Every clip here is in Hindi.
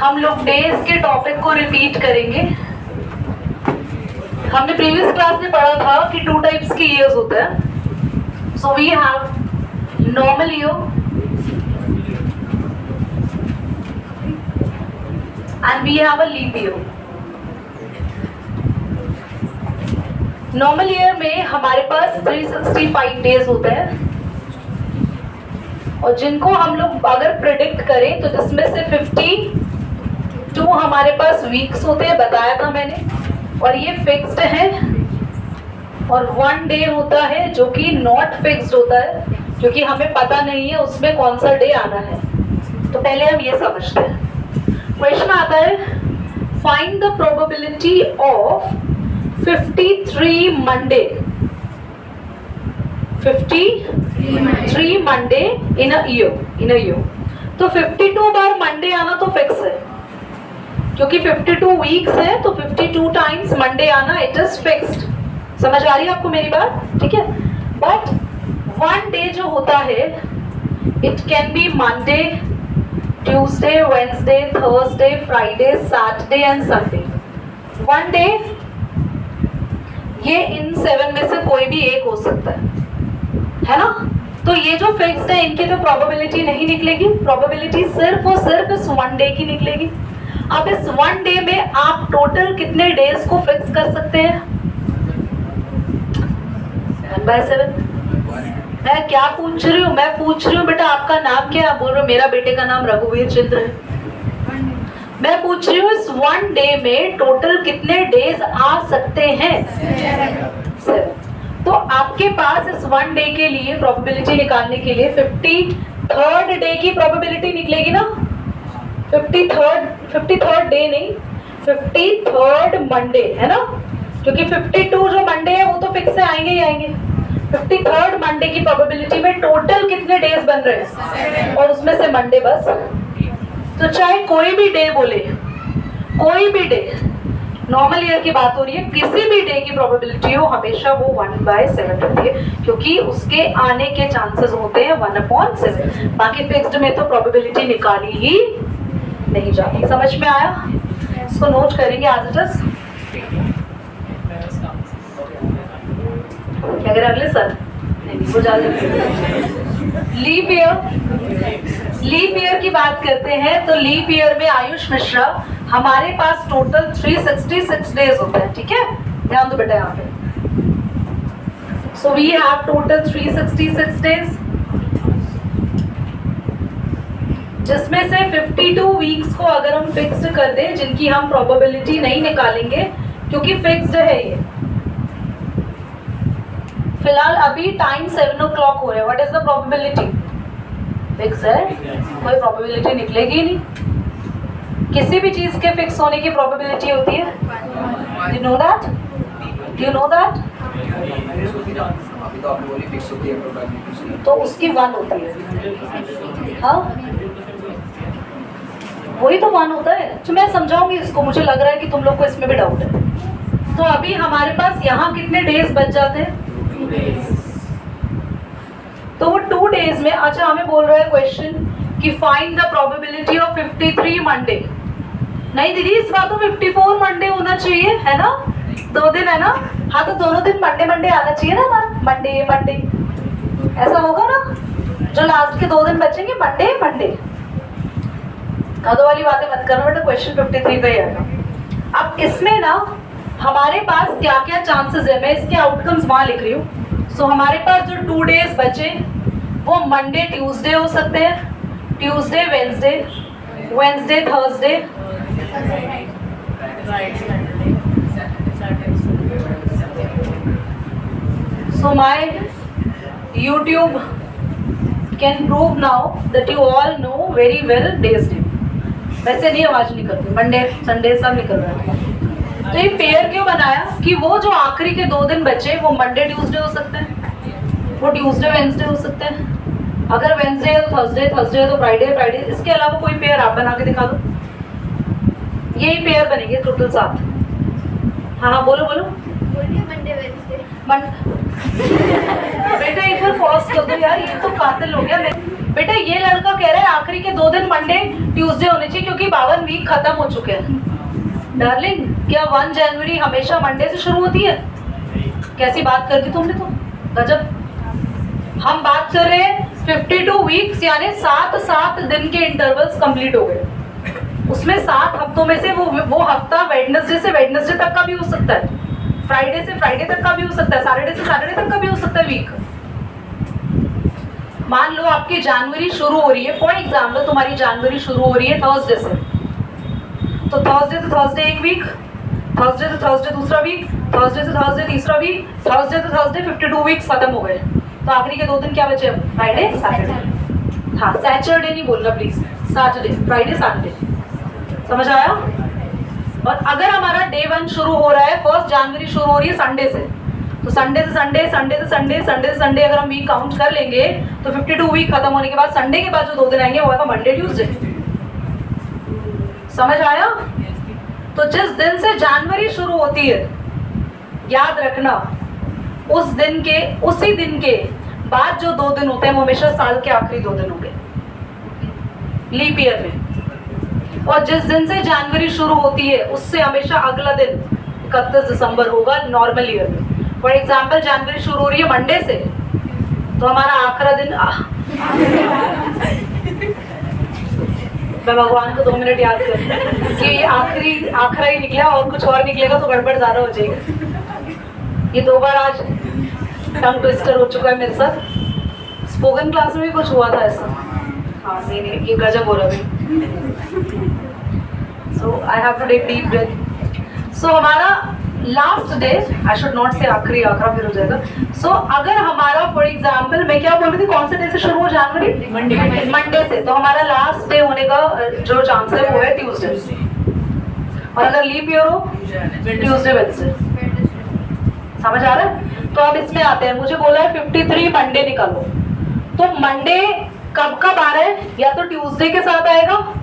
हम लोग डेज के टॉपिक को रिपीट करेंगे। हमने प्रीवियस क्लास में पढ़ा था कि 2 टाइप्स के ईयर्स होते हैं। So we have normal year and we have a leap year. Normal year में हमारे पास 365 डेज होते हैं और जिनको हम लोग अगर प्रिडिक्ट करें तो जिसमें से 52 हमारे पास वीक्स होते हैं, बताया था मैंने, और ये फिक्स्ड है। और 1 डे होता है जो कि नॉट फिक्स्ड होता है, क्योंकि हमें पता नहीं है उसमें कौन सा डे आना है। तो पहले हम ये समझते हैं। क्वेश्चन आता है, find the probability of 53 Monday 53 Monday in a year. तो 52 बार मंडे आना तो फिक्स है, क्योंकि 52 वीक्स है तो 52 टाइम्स मंडे आना इट इज फिक्स्ड। समझ आ रही है आपको मेरी बात? ठीक है। बट 1 डे जो होता है it can be Monday, Tuesday, Wednesday, Thursday, Friday, Saturday and Sunday. 1 day ये इन 7 में से कोई भी एक हो सकता है ना? तो ये जो फिक्स्ड है इनकी तो प्रोबेबिलिटी नहीं निकलेगी, प्रोबेबिलिटी सिर्फ और सिर्फ इस 1 डे की निकलेगी। अब इस 1 डे में आप टोटल कितने डेज को फिक्स कर सकते हैं? 1/7। मैं क्या पूछ रही हूँ? मैं पूछ रही हूँ बेटा आपका नाम क्या है? बोल रहे हो मेरा बेटे का नाम रघुवीर चंद्र है। मैं पूछ रही हूँ इस 1 डे में टोटल कितने डेज आ सकते हैं? 7। तो आपके पास इस 1 डे के लिए प्रोबेबिलिटी निकालने के लिए 53rd डे की प्रोबेबिलिटी निकलेगी ना? 53rd डे नहीं, 53rd मंडे है ना, क्योंकि 52 जो मंडे है वो तो फिक्स से आएंगे ही आएंगे। 53rd मंडे की प्रोबेबिलिटी में टोटल कितने डेज बन रहे हैं और उसमें से मंडे बस। तो चाहे कोई भी डे बोले, कोई भी डे, नॉर्मल ईयर की बात हो रही है, किसी भी डे की प्रोबेबिलिटी हो हमेशा वो 1/7 रहती है, क्योंकि उसके आने के चांसेस होते हैं 1/7। बाकी फिक्स्ड में तो प्रोबेबिलिटी निकाली ही नहीं जाती। समझ में आया? इसको नोट करेंगे आज इट इज। अगर अगले साल नहीं वो ज्यादा। लीप ईयर की बात करते हैं तो लीप ईयर में आयुष मिश्रा हमारे पास टोटल 366 डेज होते हैं। ठीक है, ध्यान दो बेटा यहाँ पे। So we have total 366 days, जिसमें से 52 वीक्स को अगर हम फिक्स्ड कर दें, जिनकी हम प्रोबेबिलिटी नहीं निकालेंगे क्योंकि फिक्स्ड है ये। फिलहाल अभी टाइम 7 o'clock हो रहा है। What is the probability? Fix है, कोई प्रोबेबिलिटी निकलेगी ही नहीं। किसी भी चीज के फिक्स होने की प्रोबेबिलिटी होती है। You know that? Do you know that? तो उसकी 1 होती है। हाँ, वही तो 1 होता है। तो मैं समझाऊंगी इसको, मुझे लग रहा है कि तुम लोग को इसमें भी डाउट है। तो अभी हमारे पास यहाँ कितने डेज बच जाते हैं? तो वो 2 डेज में, अच्छा हमें बोल रहा है क्वेश्चन कि find the probability of 53 Monday. नहीं दीदी, इस बार तो 54 मंडे होना चाहिए, है ना? 2 दिन है ना? हाँ, तो दोनों दिन मंडे आना चाहिए ना हमारा। मंडे ऐसा होगा ना? जो लास्ट के 2 दिन बचेंगे मंडे। कदों वाली बातें मत करना बेटा, क्वेश्चन 53 का ही आएगा। अब इसमें ना हमारे पास क्या क्या चांसेस है, मैं इसके आउटकम्स वहां लिख रही हूँ। सो हमारे पास जो 2 डेज बचे वो मंडे ट्यूसडे हो सकते हैं, Tuesday Wednesday Thursday, so my YouTube can prove now that you all know very well days name। वैसे नहीं आवाज निकलती, मंडे संडे सब निकल रहा है। तो ये पेयर क्यों बनाया कि वो जो आखिरी के 2 दिन बचे वो मंडे ट्यूसडे हो सकते हैं, वो ट्यूसडे वेंसडे हो सकते हैं। अगर वेंसडे है तो थर्सडे है तो फ्राइडे। इसके अलावा कोई पेयर आप बना के दिखा दो। यही पेयर बनेंगे टोटल 7। हाँ बोलो। Monday Wednesday. बेटा एक बार पॉज कर दो यार, ये तो कातिल हो गया। बेटा ये लड़का कह रहा है आखिरी के 2 दिन मंडे ट्यूसडे होने चाहिए क्योंकि 52 वीक खत्म हो चुके हैं। डार्लिंग क्या 1 जनवरी हमेशा मंडे से शुरू होती है? कैसी बात कर दी तुमने तो, गजब। हम बात कर रहे हैं 52 वीक्स यानी 7 दिन के इंटरवल्स कंप्लीट हो गए। उसमें 7 हफ्तों में से वो हफ्ता वेडनेसडे से वेडनेसडे तक का भी हो सकता है, फ्राइडे से फ्राइडे तक का भी हो सकता है, सैटरडे से सैटरडे तक का भी हो सकता है वीक। मान लो आपकी जनवरी शुरू हो रही है, फॉर एग्जाम्पल तुम्हारी जनवरी शुरू हो रही है थर्सडे से, तो थर्सडे से थर्सडे एक वीक, थर्सडे से थर्सडे दूसरा वीक, थर्सडे से थर्सडे तीसरा वीक, थर्सडे से थर्सडे 52 वीक्स खत्म हो गए। तो आखिरी के 2 दिन क्या बचे? Friday Saturday. हाँ सैटरडे नहीं बोलना प्लीज, सैटरडे, फ्राइडे सैटरडे, समझ आया? और अगर हमारा डे 1 शुरू हो रहा है, 1 जनवरी शुरू हो रही है संडे से, तो संडे से संडे, संडे से संडे, संडे से संडे अगर हम वीक काउंट कर लेंगे तो 52 वीक खत्म होने के बाद संडे के बाद जो 2 दिन आएंगे वो आएगा मंडे ट्यूसडे। समझ आया? तो जिस दिन से जनवरी शुरू होती है, याद रखना उसी दिन के बाद जो 2 दिन होते हैं वो हमेशा साल के आखिरी 2 दिन होंगे लीप ईयर में। और जिस दिन से जनवरी शुरू होती है उससे हमेशा अगला दिन 31 दिसंबर होगा नॉर्मल ईयर में। फॉर एग्जाम्पल जनवरी शुरू हो रही है मंडे से, तो हमारा आखिरी दिन मैं भगवान को 2 मिनट याद कर कि ये आखिरा ही निकला और कुछ और निकलेगा तो गड़बड़ ज़्यादा हो जाएगी। ये 2 बार आज टंग ट्विस्टर हो चुका है मेरे साथ। स्पोकन क्लास में भी कुछ हुआ था ऐसा। हाँ नहीं ये गजब हो रहा है। So I have to take deep breath. So हमारा last day, I should not say आखिरी फिर हो जाएगा। सो अगर हमारा फॉर एग्जाम्पल मैं क्या बोल रही थी, कौन से डे से शुरू हो? जनवरी मंडे से, तो हमारा लास्ट डे होने का जो चांस है वो है ट्यूसडे। और अगर लीप ईयर हो ट्यूसडे वेडनेसडे। समझ आ रहा है? तो अब इसमें आते हैं, मुझे बोला है 53 मंडे निकालो, तो मंडे कब आ रहा है? या तो ट्यूसडे के साथ आएगा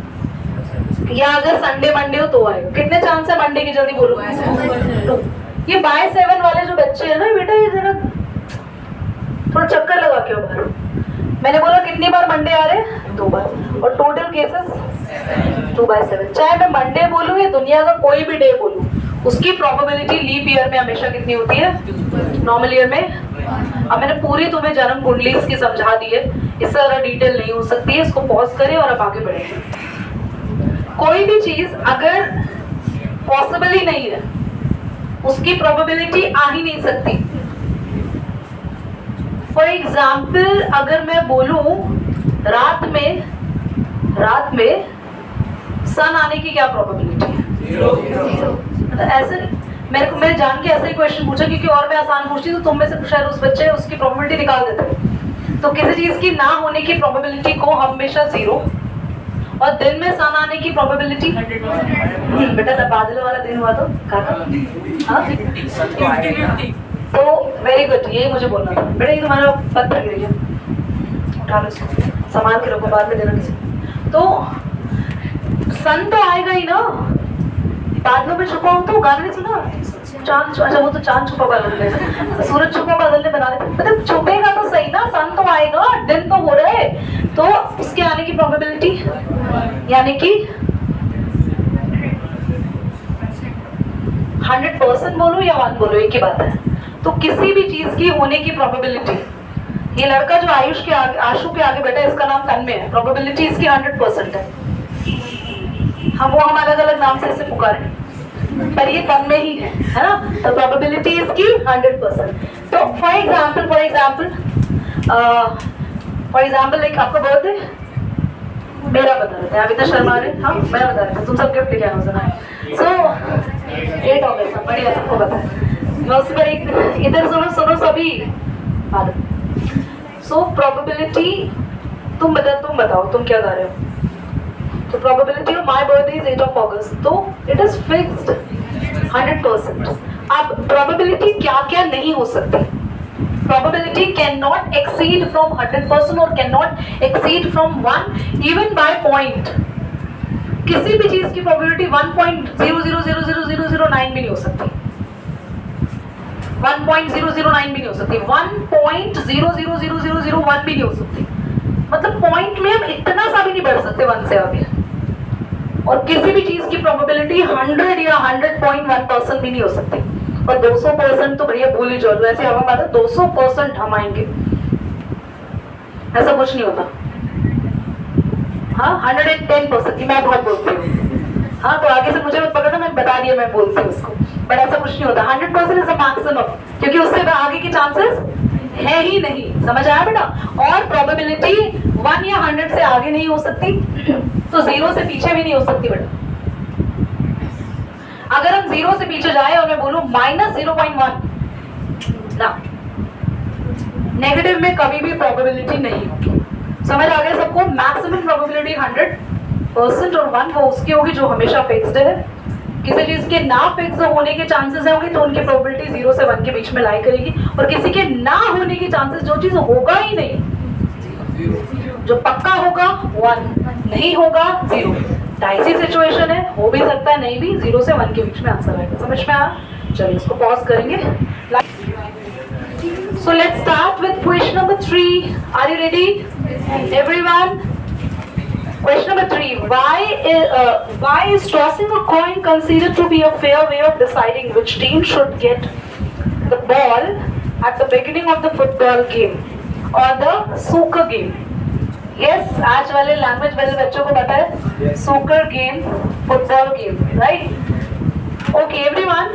या अगर संडे मंडे हो तो आएगा। कितने चांस है मंडे की? जल्दी बोलो। ये बाय 7 वाले जो बच्चे हैं ना बेटा, ये जरा थोड़ा चक्कर लगा के बाहर। मैंने बोला कितनी बार मंडे आ रहे हैं? 2 बार। और टोटल केसेस 2/7। चाहे मैं मंडे बोलूं या दुनिया का कोई भी डे बोलूं, उसकी प्रोबेबिलिटी लीप ईयर में हमेशा कितनी होती है? नॉर्मल ईयर में। अब मैंने पूरी तुम्हें जन्म कुंडली इसकी समझा दी है, इससे ज़्यादा डिटेल नहीं हो सकती है। इसको पॉज करें और अब आगे बढ़ेंगे। कोई भी चीज अगर पॉसिबल ही नहीं है उसकी प्रोबेबिलिटी आ ही नहीं सकती। फॉर एग्जाम्पल अगर मैं बोलूं रात में सन आने की क्या प्रोबेबिलिटी है? ऐसे मैं जान के ऐसा ही क्वेश्चन पूछा क्योंकि और मैं आसान पूछती तो तुम में से शायद उस बच्चे उसकी प्रोबेबिलिटी निकाल देते। तो किसी चीज की ना होने की प्रोबेबिलिटी को हमेशा 0 और दिन में सन आने की प्रोबेबिलिटी 100%। बेटा तबादले वाला दिन हुआ तो तो वेरी गुड, यही मुझे बोलना था। बेटा ये तुम्हारा पत्थर गिर गया, उठा लो इसको, संभाल के रखो, बाद में देना किसी। तो सन तो आएगा ही ना, बादलों में छुपा हो तो गाना नहीं सुना? चांद, अच्छा वो तो चांद छुपा बादल में, सूरज छुपा बादल में बना देते, मतलब छुपेगा तो सही ना, सन तो आएगा, दिन तो हो रहा है, तो उसके आने की प्रोबेबिलिटी यानी कि 100% बोलो या 1 बोलो, एक ही बात है। तो किसी भी चीज की होने की प्रोबेबिलिटी, ये लड़का जो आशु के आगे बैठा है इसका नाम तन्मय है, प्रोबेबिलिटी इसकी 100% है। हम अलग अलग नाम से इसे पुकारें पर ये तन्मय ही है ना? तो प्रोबेबिलिटी इसकी 100%। तो फॉर एग्जाम्पल लाइक आपका बर्थडे मेरा बता रहे थे, आप इतना शर्मा रहे। हाँ मैं बता रहा था, तुम सब गिफ्ट लेके आना सुना। सो 8 अगस्त बढ़िया, सबको बताया। मैं उस पर एक इधर सुनो सभी। सो प्रोबेबिलिटी तुम बताओ तुम क्या गा रहे हो? तो probability of my birthday is 8 अगस्त, तो इट इज फिक्स्ड 100%। अब प्रोबेबिलिटी क्या क्या नहीं हो सकती? Probability cannot exceed from 100% और cannot exceed from 1 even by point। किसी भी चीज की probability 1.00000009 भी नहीं हो सकती। 1.009 भी नहीं हो सकती, 1.0000001 भी नहीं हो सकती। मतलब पॉइंट में हम इतना सा भी नहीं बढ़ सकते 1 से आगे। और किसी भी चीज की प्रोबेबिलिटी 100 या 100.1% भी नहीं हो सकती। और 200% तो भैया भूल ही जाओ, वैसे हवा बात है 200% हम आएंगे, ऐसा कुछ नहीं होता। हाँ 110% की मैं बहुत बोलती हूँ। हाँ तो आगे से मुझे मत पकड़ना, मैं बता दिया मैं बोलती हूँ उसको, बट ऐसा कुछ नहीं होता। 100% इज अ मैक्सिमम, क्योंकि उससे आगे के चांसेस है ही नहीं। समझ आया बेटा? और प्रोबेबिलिटी 1 या 100 से आगे नहीं हो सकती, तो 0 से पीछे भी नहीं हो सकती बेटा। अगर हम 0 से पीछे जाए और मैं बोलूं -0.1 ना, नेगेटिव में कभी भी प्रोबेबिलिटी नहीं होगी। समझ आ गया सबको? मैक्सिमम प्रोबेबिलिटी 100% और 1 वो उसकी होगी जो हमेशा फिक्स्ड है। किसी चीज के ना फिक्स होने के चांसेस होंगे तो उनकी प्रोबेबिलिटी 0 से 1 के बीच में लाई करेगी, और किसी के ना होने के चांसेस, जो चीज होगा ही नहीं, जो पक्का होगा 1, नहीं होगा 0। डाइसी सिचुएशन है, हो भी सकता है नहीं भी, 0 से 1 के बीच में आंसर आएगा। समझ में आया? चलिए इसको पॉज करेंगे। So let's start with question number 3. Are you ready? Everyone? Question number 3. Why is tossing a coin considered to be a fair way of deciding which team should get the ball at the beginning of the football game or the soccer game? Yes, आज वाले लैंग्वेज वाले बच्चों को पता है, soccer game, football game, right? Okay, everyone.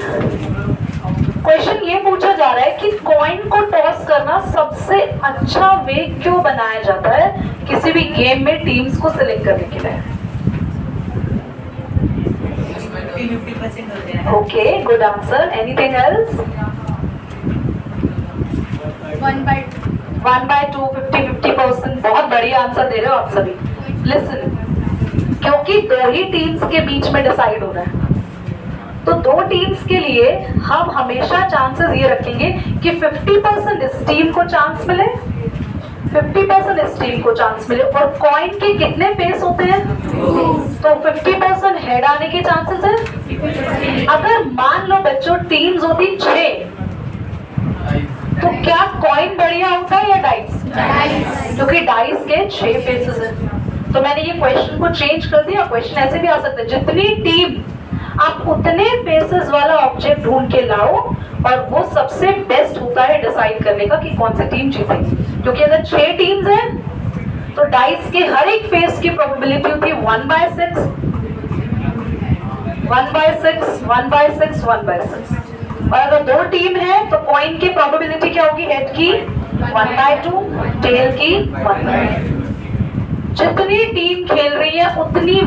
Question ये पूछा जा रहा है कि कॉइन को टॉस करना सबसे अच्छा वे क्यों बनाया जाता है किसी भी गेम में टीम्स को सिलेक्ट करने के लिए? Okay, good answer. Anything else? 1/2, 50-50%। बहुत बढ़िया आंसर दे रहे हो आप सभी। लिसन, क्योंकि 2 ही टीम्स के बीच में डिसाइड हो रहा है, तो 2 टीम्स के लिए हम हमेशा चांसेस ये रखेंगे कि 50% इस टीम को चांस मिले, 50% इस टीम को चांस मिले। और कॉइन के कितने फेस होते हैं? तो 50% हेड आने के चांसेस है। अगर मान लो बच्चों टीम्स होती 6, तो क्या कॉइन बढ़िया होता है या डाइस? क्योंकि डाइस के 6 फेसेस हैं। तो मैंने ये क्वेश्चन को चेंज कर दिया। क्वेश्चन ऐसे भी आ सकता है, जितनी टीम आप उतने फेसेस वाला ऑब्जेक्ट ढूंढ के लाओ, और वो सबसे बेस्ट होता है डिसाइड करने का कि कौन सी टीम जीतेगी। क्योंकि अगर 6 टीम्स हैं तो डाइस के हर एक फेस की प्रोबेबिलिटी होती है 1/6, 1/6, 1/6, 1/6। और अगर 2 टीम है तो कॉइन की प्रोबेबिलिटी क्या होगी? हेड की 1/2, टेल की 1/2। जितनी टीम खेल रही है उतनी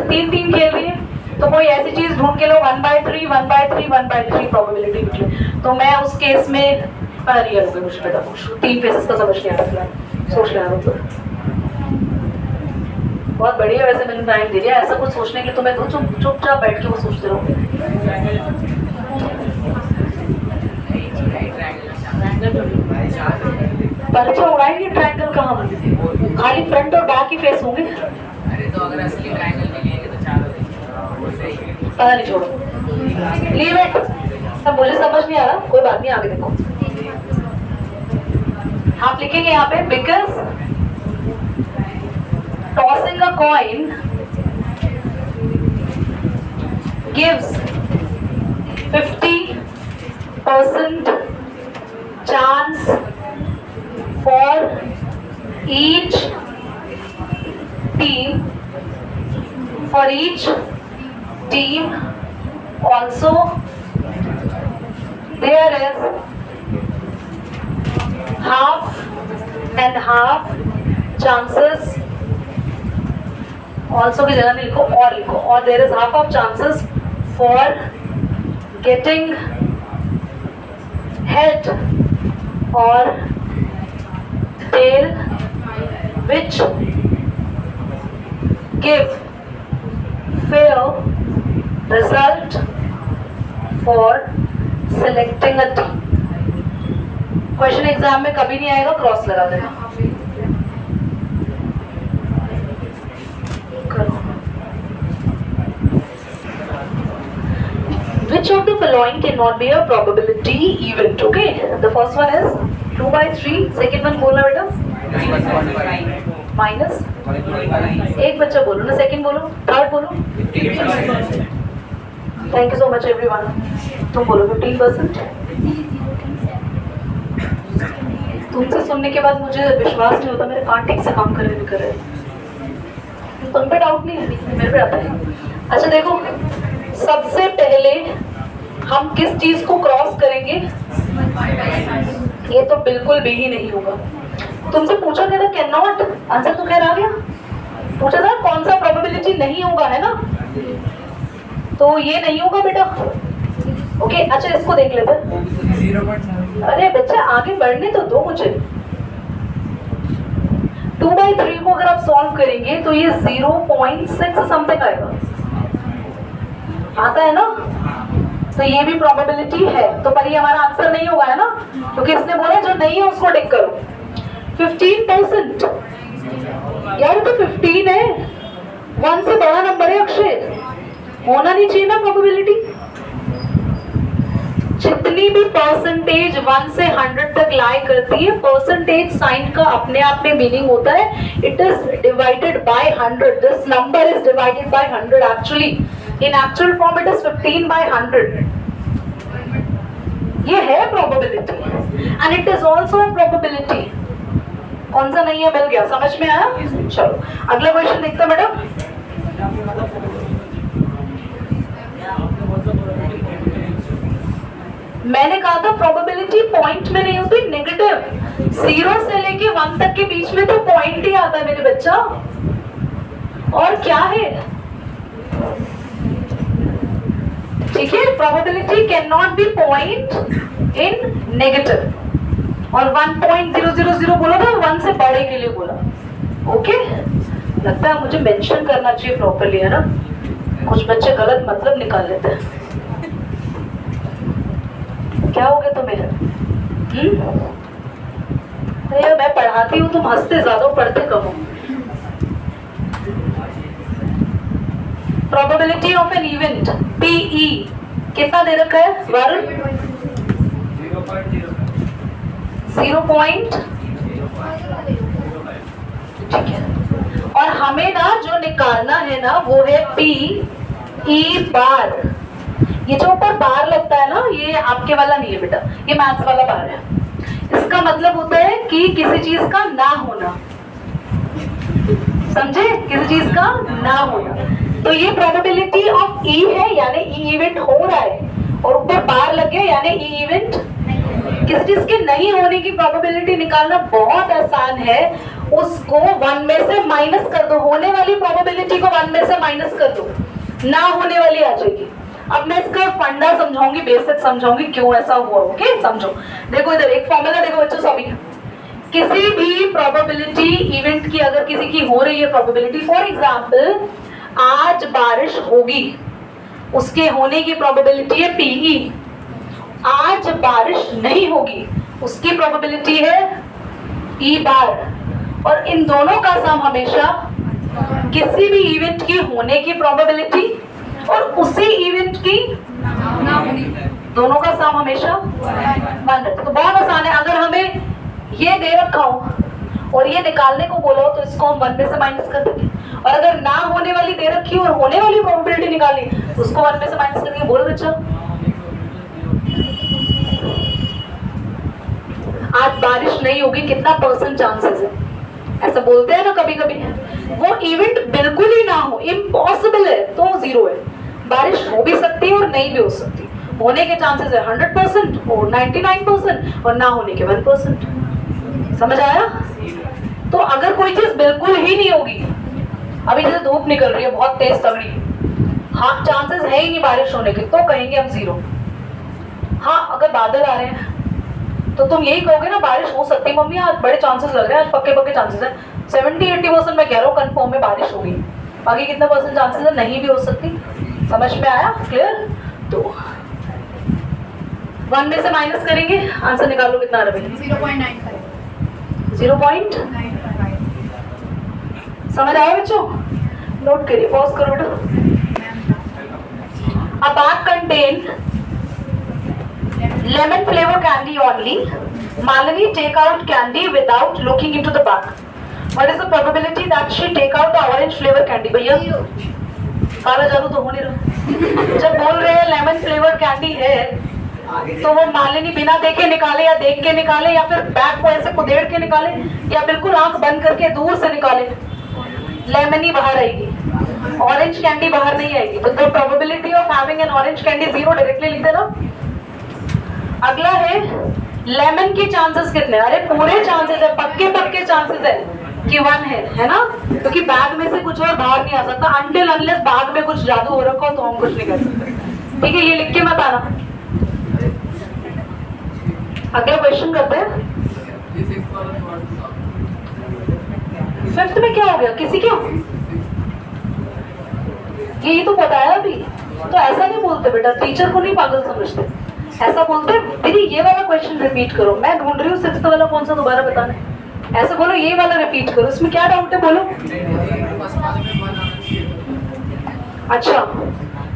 3 टीम खेल रही है, तो कोई ऐसी चीज ढूंढ के लो 1/3, 1/3, 1/3 प्रोबेबिलिटी निकले। तो मैं उस केस में रियल हो गई, मुझे बेटा कुछ 3 फेसेस का समझ नहीं आ रहा, सोच रहा हूँ। बहुत बढ़िया, वैसे मैंने टाइम दे दिया, ऐसा कुछ सोचने के लिए तो मैं चुपचाप बैठ के वो सोचते रहूँगी। पर्चा उड़ाएंगे ट्रायंगल का, हम खाली फ्रंट और बैक ही फेस होंगे। अरे तो अगर असली ट्रायंगल निकलेंगे तो 4 पता नहीं, छोड़ो, लीव इट। अब मुझे समझ नहीं आ रहा, कोई बात नहीं, आगे देखो। आप लिखेंगे यहाँ पे, because tossing a coin gives 50% chance for each team, for each team also there is half and half chances, also की जगह लिखो और लिखो, और there is half of chances for getting head or tail, which give fair result for selecting a team. Question exam में कभी नहीं आएगा, क्रॉस लगा देना। Which of the the following cannot be a probability event. Okay, the first one is 2/3. Second one बोलना बेटा माइनस, एक बच्चा बोलो ना, सेकंड बोलो, थर्ड बोलो। Thank you so much everyone. तुम बोलो 15%। तुमसे सुनने के बाद मुझे विश्वास नहीं होता मेरे कान ठीक से काम कर रहे नहीं कर रहे। तुम पे डाउट नहीं है, मेरे पे आता है। अच्छा देखो, सबसे पहले हम किस चीज को क्रॉस करेंगे? ये तो बिल्कुल भी ही नहीं होगा। तुमसे पूछा गया था कैन नॉट, आंसर तो खैर आ गया। पूछा था कौन सा प्रोबेबिलिटी नहीं होगा, है ना? तो ये नहीं होगा बेटा। ओके, अच्छा इसको देख लेते हैं। अरे बच्चा आगे बढ़ने तो दो मुझे। 2/3 को अगर आप सॉल्व करेंगे तो ये 0.6 समथिंग आएगा, आता है ना? तो ये भी प्रोबेबिलिटी है, तो पर ये हमारा आंसर नहीं होगा, है ना? क्योंकि इसने बोला जो नहीं है उसको टिक करो। 15% यार, तो 15 है, 1 से बड़ा नंबर है अक्षय, होना नहीं चाहिए ना प्रोबेबिलिटी? जितनी भी परसेंटेज 1 से 100 तक लाई करती है, परसेंटेज साइन का अपने आप में मीनिंग होता है it is divided by 100। This number is divided by 100 actually. In actual form it is 15/100। ये है probability and it is also a probability. कौन सा नहीं है, मिल गया, समझ में आया? चलो अगला क्वेश्चन देखते हैं मैडम। मैंने कहा था प्रोबेबिलिटी पॉइंट में नहीं होती, नेगेटिव। 0 से लेके 1 तक के बीच में तो पॉइंट ही आता है मेरे बच्चा। और क्या है? ठीक है, probability can not be point in negative. और 1.000 बोला था, 1 से बड़े के लिए बोला। ओके, लगता है मुझे मेंशन करना चाहिए प्रॉपर्ली, है ना? कुछ बच्चे गलत मतलब निकाल लेते हैं। क्या हो गया तुम्हें? अरे मैं पढ़ाती हूँ, तुम हंसते ज्यादा, पढ़ते कम हो। Probability of an event PE कितना दे रखा है वरुण? 0. ठीक है, और हमें ना जो निकालना है ना वो है PE बार। ये जो ऊपर बार लगता है ना, ये आपके वाला नहीं है बेटा, ये मैथ्स वाला बार है। इसका मतलब होता है कि किसी चीज का ना होना, समझे? किसी चीज का ना होना। तो ये प्रोबेबिलिटी ऑफ E है, यानी E इवेंट हो रहा है, और ऊपर बार लग गया यानी E इवेंट। किसी चीज के नहीं होने की प्रोबेबिलिटी निकालना बहुत आसान है। उसको 1 में से माइनस कर दो, होने वाली प्रोबेबिलिटी को 1 में से माइनस कर दो, ना होने वाली आ जाएगी। अब मैं इसका फंडा समझाऊंगी, बेसिक समझाऊंगी क्यों ऐसा हुआ। ओके, समझो। देखो इधर एक फॉर्मूला देखो बच्चों सभी। किसी भी प्रोबेबिलिटी इवेंट की अगर किसी की हो रही है प्रोबेबिलिटी, फॉर एग्जांपल आज बारिश होगी, उसके होने की प्रोबेबिलिटी है PE। आज बारिश नहीं होगी, उसकी प्रोबेबिलिटी है E बार। और इन दोनों का सम हमेशा किसी भी इवेंट की होने की प्रोबेबिलिटी और उसी इवेंट की ना होने, दोनों का सम हमेशा 1 रहता है। तो बहुत आसान है। अगर हमें ये दे रखा हो और ये निकालने को बोला हो तो इसको हम 1 में से माइनस कर देंगे, और अगर ना होने वाली दे रखी और होने वाली प्रोबेबिलिटी निकाली तो उसको 1 में से माइनस कर देंगे। बोलो बच्चा, आज बारिश नहीं होगी, कितना % चांसेस है? ऐसा बोलते हैं ना कभी कभी। वो इवेंट बिल्कुल ही ना हो, इम्पॉसिबल है, तो 0 है। बारिश हो भी सकती है और नहीं भी हो सकती। होने के चांसेस है 100% और 99%, और ना होने के 1%। समझ आया? तो अगर कोई चीज बिल्कुल ही नहीं होगी, अभी जैसे धूप निकल रही है बहुत तेज तगड़ी, हाँ चांसेस है ही नहीं बारिश होने के, तो कहेंगे हम 0। हाँ अगर बादल आ रहे हैं तो तुम यही कहोगे ना बारिश हो सकती है मम्मी, आज बड़े चांसेस लग रहे हैं, आज पक्के चांसेस है। 70-80% मैं कह रहा हूँ कंफर्म में बारिश होगी, बाकी कितना % चांसेस है नहीं भी हो सकती। समझ में आया? क्लियर? तो 1 में से माइनस करेंगे, आंसर निकालो कितना आ रहा है? 0.95। समझ आया बच्चों? नोट करिए, पॉज करो बेटा। A bag contain lemon flavor candy only. Malini take out candy without looking into the bag. What is the probability that she take out the orange flavor candy? भैया काला जादू तो हो नहीं रहा. जब बोल रहे हैं लेमन फ्लेवर कैंडी है तो वो मालिनी बिना देखे निकाले या देख के निकाले या फिर बैग को ऐसे कुदेड़ के निकाले या बिल्कुल आंख बंद करके दूर से निकाले, लेमन ही बाहर आएगी, ऑरेंज कैंडी बाहर नहीं आएगी. तो the probability of having an orange candy 0 directly लिख देना. अगला है लेमन के चांसेस कितने? अरे पूरे चांसेस है, पक्के पक्के चांसेस है कि 1 है ना, क्योंकि बैग में से कुछ और बाहर नहीं आ सकता अनटिल अनलेस बैग में कुछ जादू हो रखा हो तो हम कुछ नहीं कर सकते. ठीक है, ये लिख के मत आना. अगला क्वेश्चन करते हैं. फिफ्थ में क्या हो गया किसी क्यों? ये तो बताया अभी. तो ऐसा नहीं बोलते बेटा, टीचर को नहीं पागल समझते, ऐसा बोलते दीदी ये वाला क्वेश्चन रिपीट करो. मैं ढूंढ रही हूँ सिक्स्थ वाला कौन सा, दोबारा बताना है. ऐसे बोलो ये वाला रिपीट करो, इसमें क्या डाउट है बोलो. अच्छा,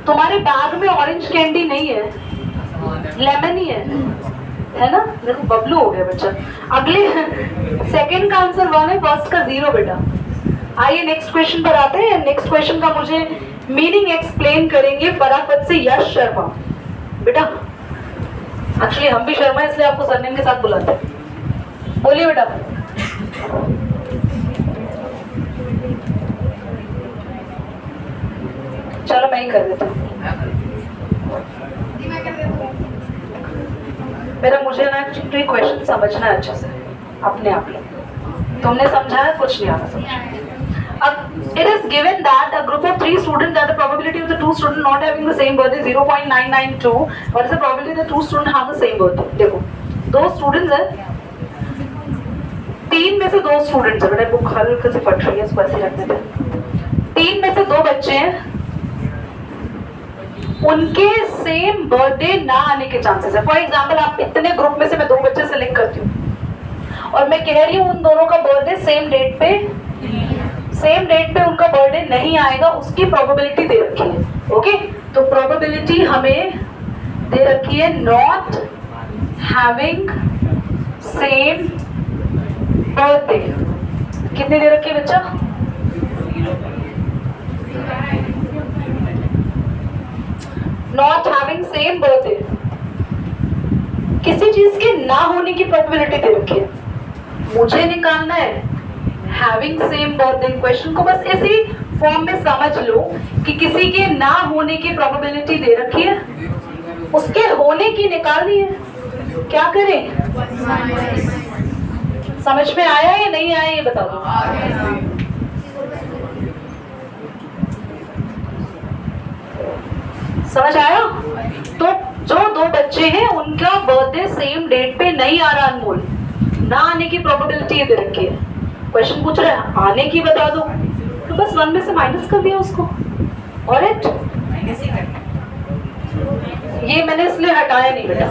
तुम्हारे बैग में ऑरेंज कैंडी नहीं है, लेमन ही है ना. देखो बबलू हो गया बच्चा. अगले सेकंड का आंसर 1 है, फर्स्ट का 0 बेटा. आइए नेक्स्ट क्वेश्चन पर आते हैं. नेक्स्ट क्वेश्चन का मुझे मीनिंग एक्सप्लेन करेंगे फटाफट से यश शर्मा. बेटा एक्चुअली हम भी शर्मा इसलिए आपको सरनेम के साथ बुलाते हैं. बोलिए बेटा. चलो मैं ही कर देता हूँ. मेरा मुझे ना एक्चुअली क्वेश्चन समझना है अच्छे से अपने आप में. तुमने समझा है, कुछ नहीं आना समझ. It is given that a group of 3 students, that the probability of the 2 students not having the same birthday 0.992. What is the probability that 2 students have the same birthday? देखो 2 students हैं, 3 में से 2 स्टूडेंट्स है. बेटा बुक हल्के से फट रही है, इसको ऐसे रखने पे. 3 में से 2 बच्चे हैं, उनके सेम बर्थडे ना आने के चांसेस है. फॉर एग्जाम्पल आप इतने ग्रुप में से मैं 2 बच्चे सेलेक्ट करती हूँ और मैं कह रही हूँ उन दोनों का बर्थडे सेम डेट पे उनका बर्थडे नहीं आएगा, उसकी प्रोबेबिलिटी दे रखी है. ओके, तो प्रोबेबिलिटी हमें दे रखी है नॉट हैविंग सेम बर्थडे. कितनी दे रखी है बच्चा? Not having same birthday. किसी चीज के ना होने की प्रोबेबिलिटी दे रखी है. मुझे निकालना है हैविंग सेम बर्थडे. क्वेश्चन को बस इसी फॉर्म में समझ लो कि किसी के ना होने की प्रोबेबिलिटी दे रखी है, उसके होने की निकालनी है. क्या करें? समझ में आया या नहीं आया ये बता दो. समझ आया? तो जो 2 बच्चे हैं उनका बर्थडे सेम डेट पे नहीं आ रहा, अनमोल, ना आने की प्रोबेबिलिटी दे रखी है. क्वेश्चन पूछ रहे हैं आने की बता दो, तो बस 1 में से माइनस कर दिया उसको. और ये मैंने इसलिए हटाया नहीं बेटा,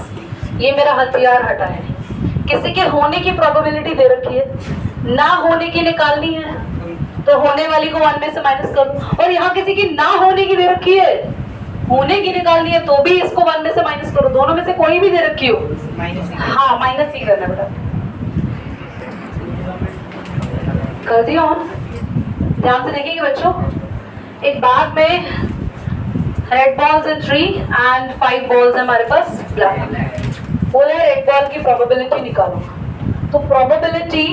ये मेरा हथियार हटाया नहीं. किसी के होने की प्रोबेबिलिटी दे रखी है, ना होने की निकालनी है, तो होने वाली को 1 में से माइनस करो. और यहाँ किसी की ना होने की दे रखी है, होने की निकालनी है, तो भी इसको 1 में से माइनस करो. दोनों में से कोई भी दे रखी हो, हाँ माइनस ही करना बेटा. कर दिया ऑन. ध्यान से देखेंगे बच्चों. एक बैग में रेड बॉल्स है 3 एंड 5 बॉल्स है हमारे पास ब्लैक. बोला रेड बॉल की प्रोबेबिलिटी निकालो. तो प्रोबेबिलिटी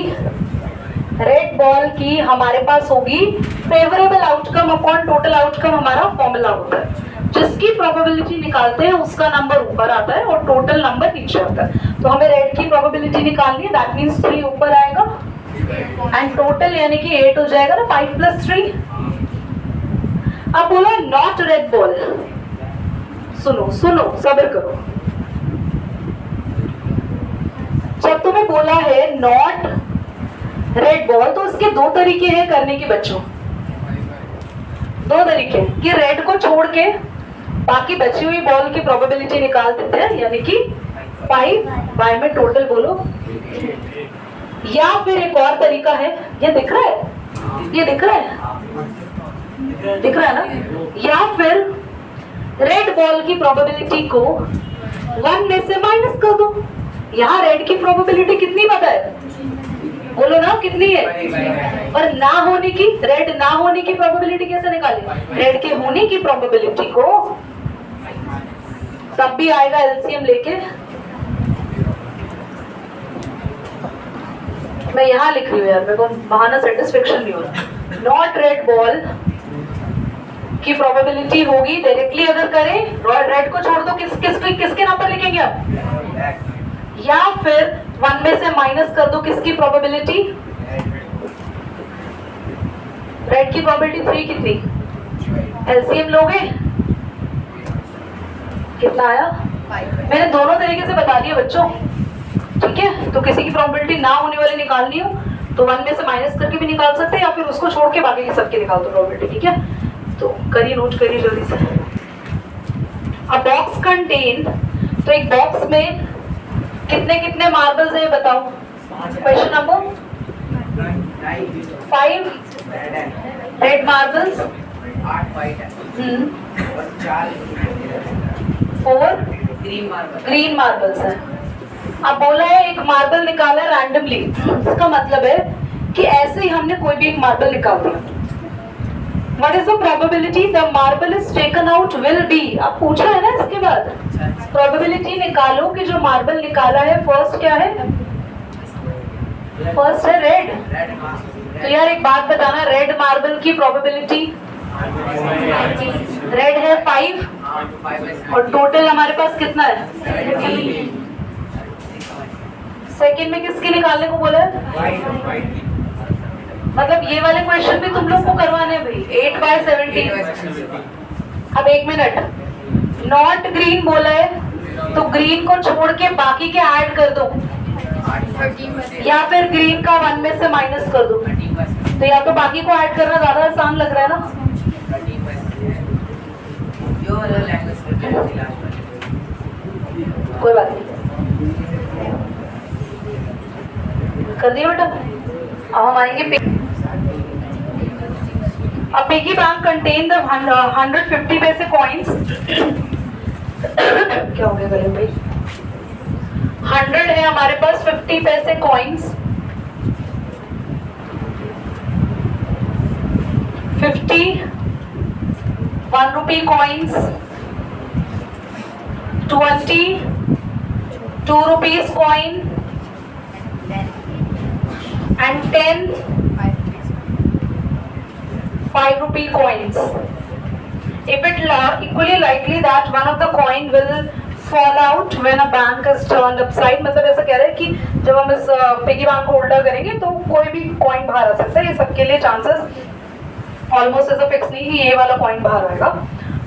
रेड बॉल की हमारे पास होगी favourable outcome upon total outcome. हमारा फॉर्मूला होता है, जिसकी प्रोबेबिलिटी निकालते हैं उसका नंबर ऊपर आता है और टोटल नंबर नीचे आता है. तो हमें रेड की प्रोबेबिलिटी निकालनी है, दैट मींस 3 ऊपर आएगा एंड टोटल यानी कि 8 हो जाएगा ना, 5 + 3. अब बोला नॉट रेड बॉल. सुनो सब्र करो. जब तुम्हें बोला है नॉट रेड बॉल तो उसके 2 तरीके हैं करने के बच्चों. 2 तरीके कि रेड को छोड़ के बाकी बची हुई बॉल की प्रोबेबिलिटी निकाल देते हैं, यानी कि 5 बाय में टोटल बोलो. या फिर एक और तरीका है, ये दिख रहा है, ये दिख रहा है ना. या फिर रेड बॉल की प्रोबेबिलिटी को 1 में से माइनस कर दो। यहाँ रेड की प्रोबेबिलिटी कितनी पता है? बोलो ना कितनी है? और ना होने की, रेड ना होने की प्रोबेबिलिटी कैसे निकाले? रेड के होने की प्रोबेबिलिटी को तब भी आएगा एलसीएम लेके। मैं यहाँ लिख रही हूँ यार, मेरे को बहाना सेटिस्फेक्शन नहीं हो रहा। नॉट रेड बॉल की प्रोबेबिलिटी होगी डायरेक्टली अगर करें, रेड को छोड़ दो, किसके नाम पर लिखेंगे आप? या फिर 1 में से माइनस कर दो किसकी प्रोबेबिलिटी? रेड की प्रोबेबिलिटी 3 कितनी? एलसीएम लोगे? कितना आया? मैंने दोनों तरीके से बता दिया बच्चों, ठीक है? तो किसी की प्रोबेबिलिटी ना होने वाली निकालनी हो तो 1 में से माइनस करके भी निकाल सकते हैं, या फिर उसको छोड़ के बाकी की सबकी निकाल दो प्रोबेबिलिटी, ठीक है? तो करिए, नोट करिए जल्दी से। अ बॉक्स कंटेन, तो एक बॉक्स में कितने कितने मार्बल्स है बताओ? Question number 5 red marbles, 4 green marbles है। अब बोला है एक मार्बल निकाला रैंडमली, इसका मतलब है कि ऐसे ही हमने कोई भी एक मार्बल निकाल दिया। What is the probability the marble is taken out will be? अब पूछा है ना इसके बाद, प्रोबेबिलिटी निकालो कि जो मार्बल निकाला है फर्स्ट क्या है? फर्स्ट है रेड। तो यार एक बात बताना, रेड मार्बल की प्रोबेबिलिटी रेड है 5 और टोटल हमारे पास कितना है? सेकेंड में किसकी निकालने को बोला है? मतलब ये वाले क्वेश्चन भी तुम लोग को करवाने हैं भाई, 8/17। अब 1 मिनट, नॉट ग्रीन बोला है तो ग्रीन को छोड़ के बाकी के ऐड कर दो, या फिर ग्रीन का 1 में से माइनस कर दो। तो या तो बाकी को ऐड करना ज्यादा आसान लग रहा है ना? कोई बात नहीं, कर दिया बेटा। अब हम आएंगे A piggy bank contain the 150 पैसे coins। क्या हो गया गले भाई? 100 है हमारे पास 50 पैसे coins, 50 1 rupee coins, 20 2 rupees coin, and 10 5 rupee coins. If it equally likely that one of the coin will fall out when a bank is turned upside, मतलब ऐसा कह रहे हैं कि जब हम इस पिगी बैंक को उल्टा करेंगे तो कोई भी कॉइन बाहर आ सकता है। ये सबके लिए चांसेस ऑलमोस्ट ऐसा फिक्स नहीं कि ये वाला कॉइन बाहर आएगा।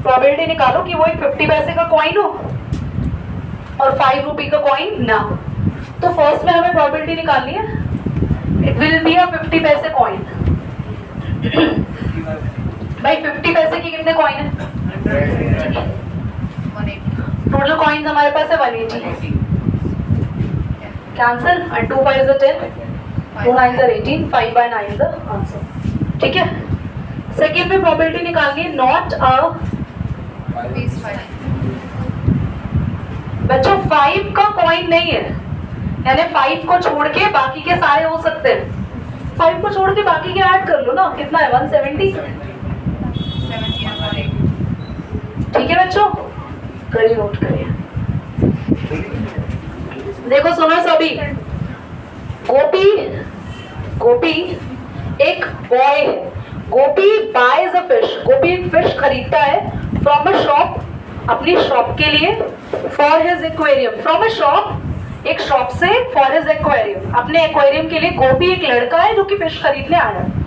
प्रोबेबिलिटी निकालो कि वो एक 50 पैसे का कॉइन हो और 5 रुपी का कॉइन ना हो। तो फर्स्ट में हमें प्रोबेबिलिटी निकालनी है, इट विल बी अ 50 पैसे कॉइन। भाई 50 पैसे की कितने कॉइन है? टोटल कॉइन्स हमारे पास है 180। Cancel, and 2 5 is 10, 2 9 is 18, 5 by 9 is the answer। ठीक है, सेकेंड में प्रोबेबिलिटी निकालनी है, नॉट अ बच्चों 5 का कॉइन नहीं है, यानी 5 को छोड़ के बाकी के सारे हो सकते हैं। 5 को छोड़ के बाकी के ऐड कर लो ना, कितना है? 170। ठीक है बच्चों, करिए, नोट करिए। देखो सुनो सभी, गोपी एक बॉय है। गोपी बायज अ फिश, गोपी एक फिश खरीदता है फ्रॉम अ शॉप, अपनी शॉप के लिए, for his aquarium. From a shop, एक शॉप से, फॉर हिज एक्वेरियम, अपने एक्वेरियम के लिए। गोपी एक लड़का है जो कि फिश खरीदने आया है।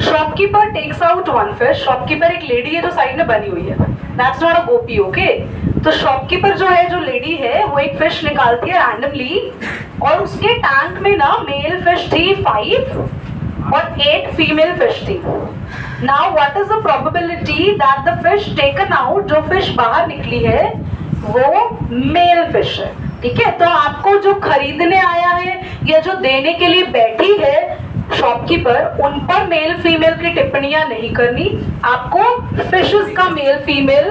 Shopkeeper takes out 1 fish, shopkeeper एक लेडी है जो साइड में बनी हुई है, दैट्स नॉट अ गोपी, ओके? तो शॉपकीपर जो है, जो लेडी है, वो एक फिश निकालती है रैंडमली, और उसके टैंक में ना मेल फिश थी 5 और 8 फीमेल फिश थी। Now what is the probability that the fish taken out, जो फिश बाहर निकली है वो मेल फिश है। ठीक है, तो आपको जो खरीदने आया है या जो देने के लिए बैठी है शॉपकीपर, उन पर मेल फीमेल की टिप्पणियां नहीं करनी, आपको फिशेस का मेल फीमेल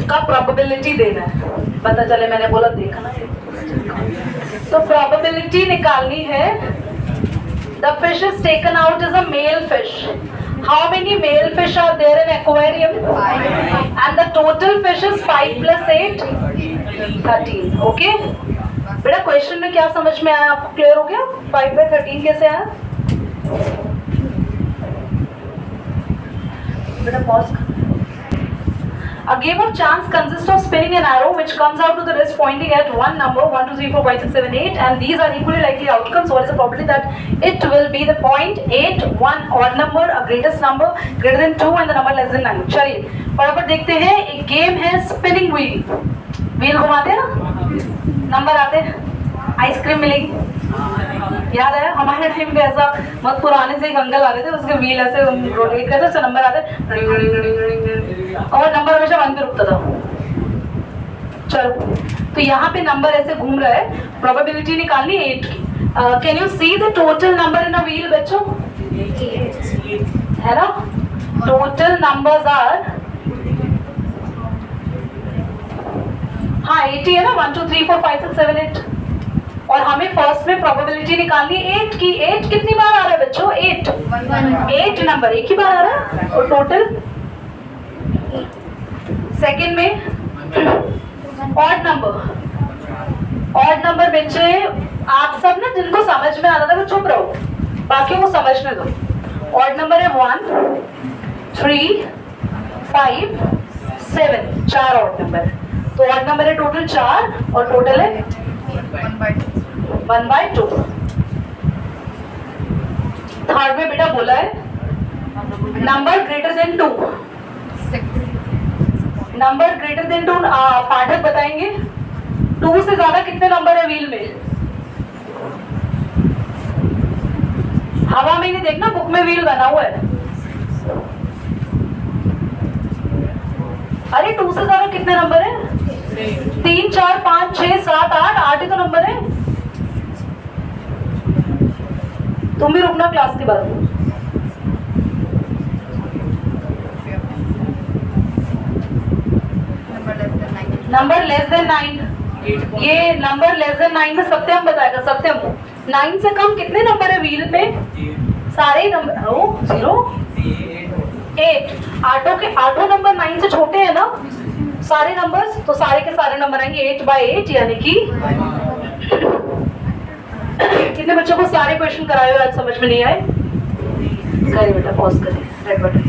का प्रोबेबिलिटी देना है। पता चले मैंने बोला देखना। तो प्रोबेबिलिटी निकालनी है। The fish is taken out as a male fish. How many male fish are there in aquarium? 5. And the total fish is 5 plus 8? 13. Okay? बेटा क्वेश्चन में क्या समझ में आया आपको? क्लियर हो गया? 5 by 13 कैसे आया? बेटा pause. A game of chance consists of spinning an arrow which comes out to the wrist pointing at one number 1, 2, 3, 4, 5, 6, 7, 8 and these are equally likely outcomes. What is the probability that it will be the point 8, 1 odd number, a greatest number greater than 2 and the number less than 9? चलिए फटाफट देखते हैं। एक गेम है स्पिनिंग व्हील। व्हील घुमाते हैं ना, नंबर आते हैं, आइसक्रीम मिलेगी। याद है हमारे टाइम पे ऐसा बहुत पुराने से एक अंकल आ रहे थे, उसके व्हील ऐसे रोटेट करते थे, नंबर आते और नंबर हमेशा 1 पे रुकता था। चलो तो यहाँ पे नंबर ऐसे घूम रहा है, प्रोबेबिलिटी निकालनी 8 की। Can you see the total number in a wheel बच्चों? है ना, टोटल नंबर्स आर, हाँ 80 है ना, 1, 2, 3, 4, 5, 6, 7, 8 और हमें फर्स्ट में प्रोबेबिलिटी निकालनी 8 की। 8 कितनी बार आ रहा है बच्चों? 8 नंबर एक ही बार आ रहा है और टोटल। सेकंड में ऑड नंबर बच्चे आप सब ना जिनको समझ में आता था वो चुप रहो, बाकी वो समझने दो। ऑड नंबर है 1, 3, 5, 7, 4 ऑड नंबर है। तो ऑड नंबर है टोटल 4 और टोटल है 1/2। थर्ड में बेटा बोला है number greater than 2। Number greater than 2 पाठक बताएंगे 2 से ज्यादा कितने नंबर है व्हील में? हवा में नहीं देखना, बुक में व्हील बना हुआ है। अरे 2 से ज्यादा कितने नंबर है? 3, 4, 5, 6, 7, 8 ही तो नंबर है। तुम भी रुकना क्लास के बाद। नंबर लेस देन 9, ये नंबर लेस देन 9 में सत्यम बताएगा। सत्यम 9 से कम कितने नंबर है व्हील पे? सारे नंबर 0, 8। आठों नंबर 9 से छोटे हैं ना सारे नंबर्स, तो सारे के सारे नंबर आएंगे 8/8 यानी कि कितने बच्चों को सारे क्वेश्चन कराए हुए आज समझ में नहीं आए? करिए बेटा, पॉज करिए, रेड बटन।